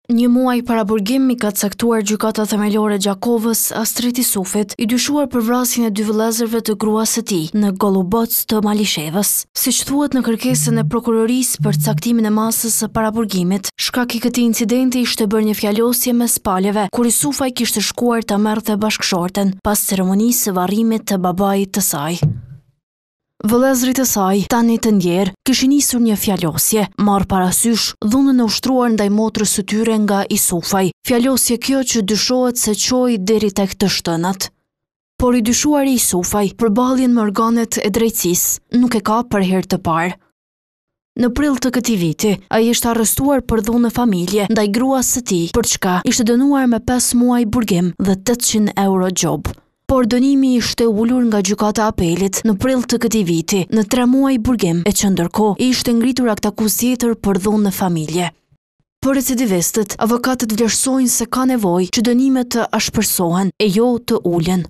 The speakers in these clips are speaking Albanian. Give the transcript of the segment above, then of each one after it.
Një muaj para burgim ka caktuar gjykata themelore Gjakovës Astrit Isufit, i dyshuar për vrasjen e dy vëllezërve të gruas së tij në Goluboc të Malishevës. Siç thuhet në kërkesën e prokurorisë për caktimin e masës së paraburgimit, shkak i këtij incidenti ishte bërë një fjalosje mes palëve, kur Isufaj kishte shkuar ta merrte bashkëshorten pas ceremonisë së varrimit të babait të saj. Vëllezërit e saj, tani të ndjerë, kishin nisur një fjalosje, marrë parasysh dhunën e ushtruar ndaj motrës së tyre nga Isufaj. Fjalosje kjo që dyshohet se çoi deri tek të shtënat. Por i dyshuari Isufaj, përballjen me organet e drejtësisë, nuk e ka për herë të parë. Në prill të këtij viti, ai ishte arrestuar për dhunë familje ndaj gruas së tij, për çka ishte dënuar me 5 muaj burgim dhe 800 euro gjob. Por dënimi ishte ulur nga gjykata e apelit në prill të këtij viti në 3 muaj burgim, e që ndërkohë ishte ngritur akt akuzë tjetër për dhunë në familje. Për recidivistët, avokatët vlerësojnë se ka nevojë që dënimet të ashpërsohen e jo të ulen.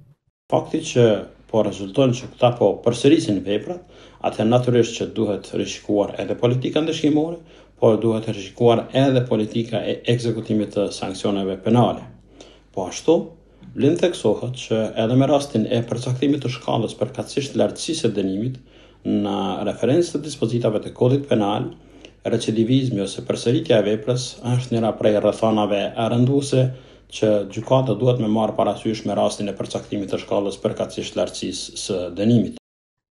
Fakti që po rezulton që këta po përsërisin veprat, atë natyrisht që duhet rishikuar edhe politika ndëshkimore, por duhet rishikuar edhe politika e ekzekutimit të sanksioneve penale. Po ashtu, vlen theksohet që edhe me rastin e përcaktimit të shkallës përkatësisht lartësisë së dënimit në referencë të dispozitave të kodit penal, recidivizmi ose përsëritja e veprës është njëra prej rrethanave rënduese që gjykata duhet me marrë parasysh me rastin e përcaktimit të shkallës përkatësisht lartësisë së dënimit.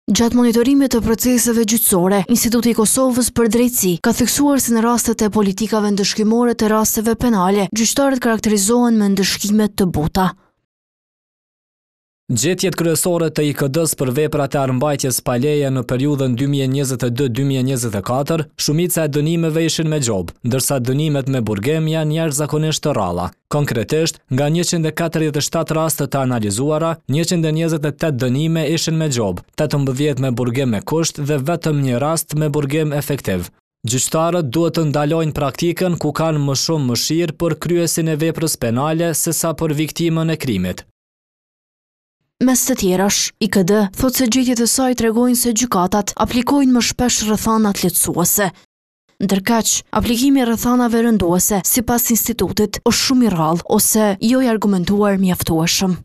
Gjatë monitorimit të proceseve gjyqësore, Instituti i Kosovës për Drejtësi ka theksuar se në rastet e politikave ndëshkimore të rasteve penale, gjyqtarët karakterizohen me ndëshkime të buta. Gjetjet kryesore të IKD-s për veprat e armbajtjes paleje në periudhën 2022-2024, shumica e dënimeve ishin me gjob, ndërsa dënimet me burgim janë jashtëzakonisht të rralla. Konkretisht, nga 147 raste të analizuara, 128 dënime ishin me gjob, 18 me burgim me kusht dhe vetëm një rast me burgim efektiv. Gjyqtarët duhet të ndalojnë praktikën ku kanë më shumë mëshirë për kryesin e veprës penale sesa për viktimën e krimit. Mes të tjerash, IKD thot se gjetjet e saj tregojnë se gjykatat aplikojnë më shpesh rrethana lehtësuese. Ndërkaq, aplikimi i rrethanave rënduese sipas institutit është shumë i rrallë ose jo i argumentuar mjaftueshëm.